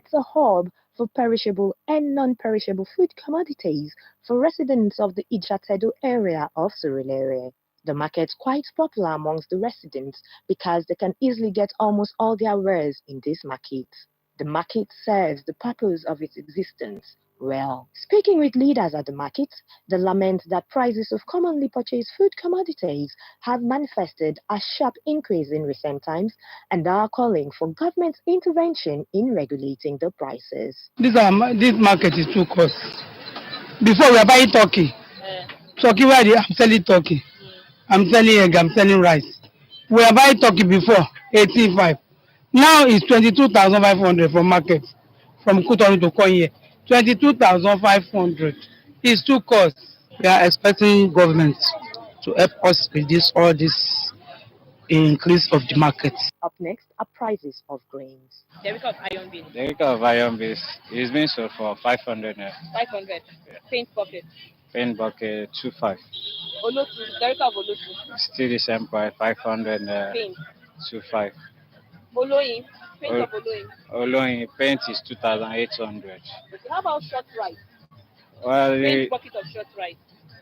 It's a hub for perishable and non-perishable food commodities for residents of the Ijatado area of Surulere. The market's quite popular amongst the residents because they can easily get almost all their wares in this market. The market serves the purpose of its existence well. Speaking with leaders at the market, they lament that prices of commonly purchased food commodities have manifested a sharp increase in recent times and are calling for government intervention in regulating the prices. This market is too cost. Before we are buying turkey. Turkey where I'm selling turkey. I'm selling egg, I'm selling rice. We are buying turkey before 18,500. Now it's 22,500 from market. From Kutonu to Konye. 22,500. It's too cost. We are expecting government to help us reduce all this increase of the market. Up next are prices of grains. Derrick of iron beans. Derrick of iron beans is being sold for 500 naira. 500. Paint bucket. Paint bucket 25. Olotu. Derrick of Olotu. Still the same price, 500 naira. Paint. 25. Oloyin. Paint of Oloyin. Oloyin paint is 2,800. Okay. How about short rice? Well, Paint bucket of short rice.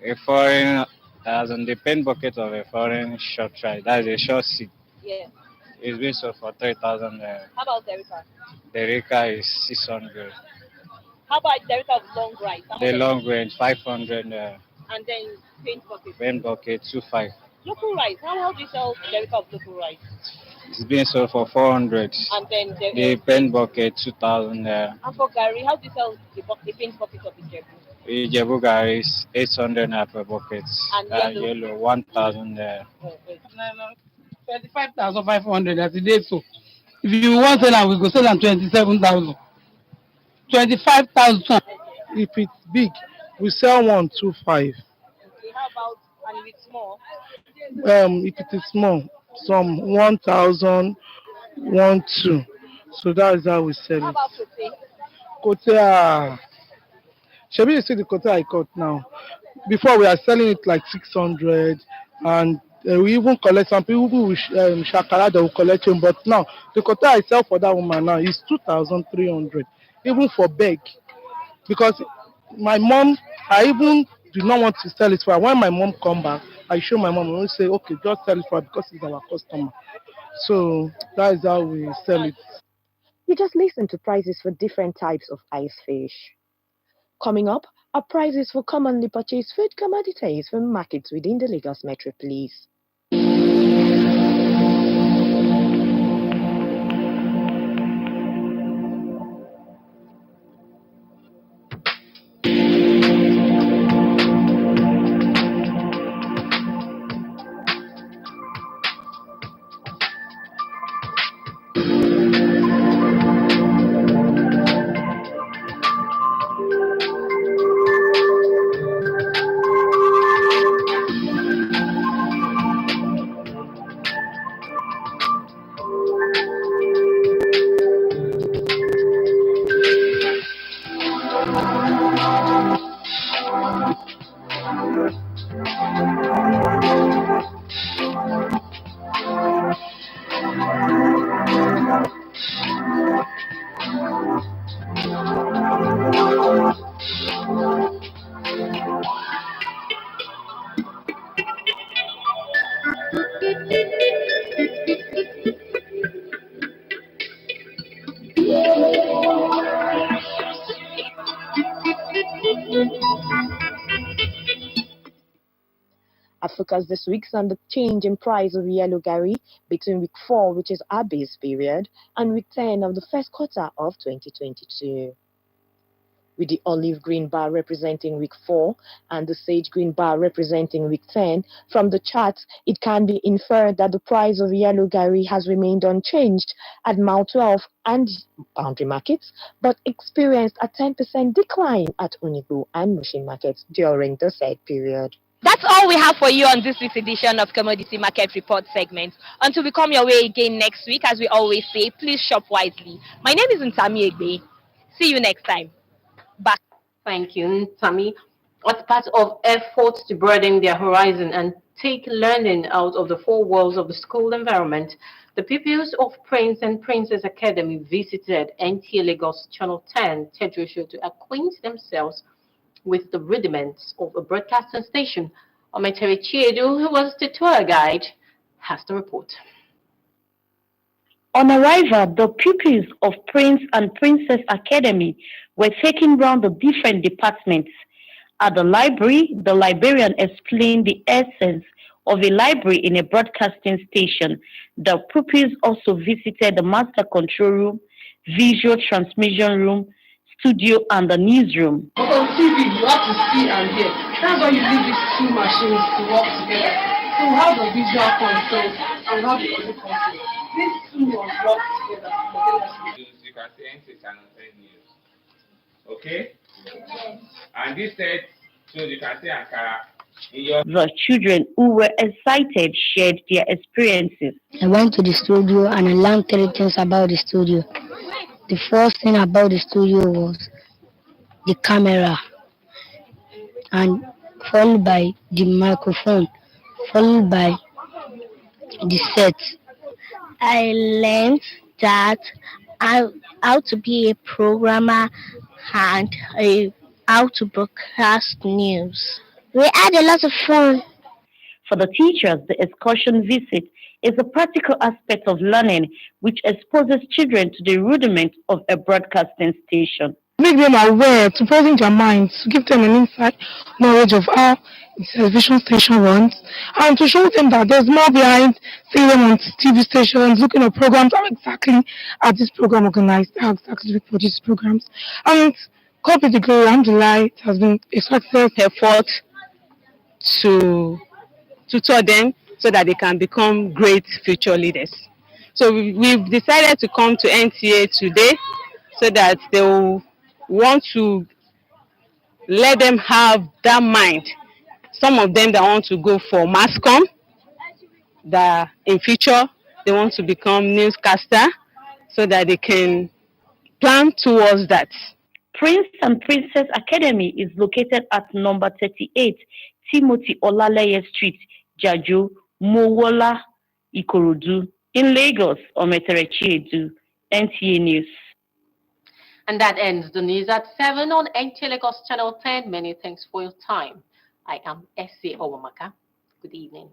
A foreign, as in the paint bucket of a foreign short rice, that is a short seed. Yeah. It's being sold for 3,000 naira. How about Derrica? Derrica is 600. How about Derrica of long rice? The long range 500 naira. And then paint bucket. Paint bucket 25. Local rice. How do you sell Derrica of local rice? It's being sold for 400. And then the paint bucket 2,000 naira. And for Gary, how do you sell the paint bucket of Ijebu? Ijebu Gary is 800 naira per bucket. And yellow 1,000 naira. 25,500 as it is so. If you want to sell, we go sell on 27,000. 25,000. If it's big, we sell 125. Okay, how about and if it's small? If it is small, some 1,000, 1,200. So that is how we sell it. How about Kote? Shebi, you see the kote I cut now. Before we are selling it like 600, and we even collect some people with shakara that will collect him. But now the kote I sell for that woman now is 2,300, even for beg. Because my mom, I even do not want to sell it for her. When my mom come back, I show my mom and we say, okay, just sell it for her because it's our customer. So that is how we sell it. You just listen to prices for different types of ice fish. Coming up are prices for commonly purchased food commodities from markets within the Lagos metropolis. Our focus this week is on the change in price of yellow gari between week 4, which is our base period, and week 10 of the first quarter of 2022. With the olive green bar representing week 4 and the sage green bar representing week 10, from the charts, it can be inferred that the price of yellow gari has remained unchanged at Mile 12 and boundary markets, but experienced a 10% decline at Unibu and Mushin markets during the said period. That's all we have for you on this week's edition of Commodity Market Report segment. Until we come your way again next week, as we always say, please shop wisely. My name is Ntami Egbe. See you next time. Back. Thank you, Ntami. As part of efforts to broaden their horizon and take learning out of the four walls of the school environment, The pupils of Prince and Princess Academy visited NTA Lagos Channel 10 Tertiary Show to acquaint themselves with the rudiments of a broadcasting station. Ometere Chiedu, who was the tour guide, has the report. On arrival, the pupils of Prince and Princess Academy were taken round the different departments. At the library, the librarian explained the essence of a library in a broadcasting station. The pupils also visited the master control room, visual transmission room, studio, and the newsroom. But on TV, you have to see and hear. That's why you need these two machines to work together. So we have the visual control and we have the audio control. These two must work together. You can say NC Channel 10 News. Okay? Yes. And this said, so you can say Ankara. The children who were excited shared their experiences. I went to the studio and I learned 3 things about the studio. The first thing about the studio was the camera, and followed by the microphone, followed by the set. I learned that how to be a programmer and how to broadcast news. We had a lot of fun. For the teachers, the excursion visit is a practical aspect of learning which exposes children to the rudiments of a broadcasting station. Make them aware, to broaden their minds, to give them an inside knowledge of how the television station runs, and to show them that there's more behind seeing them on TV stations, looking at programs, how exactly are this program organized, how exactly we produce programs. And God be the glory, alhamdulillah, it has been a success effort to tutor them so that they can become great future leaders. So we've decided to come to NTA today so that they will want to let them have that mind. Some of them that want to go for mass comm, that in future they want to become newscaster so that they can plan towards that. Prince and Princess Academy is located at number 38 Timothy Olaleye Street, Jaju, Mowola, Ikorodu, in Lagos. Ometere Chiedu, NTA News. And that ends the news at 7 on NTA Lagos Channel 10. Many thanks for your time. I am S.A. Owamaka. Good evening.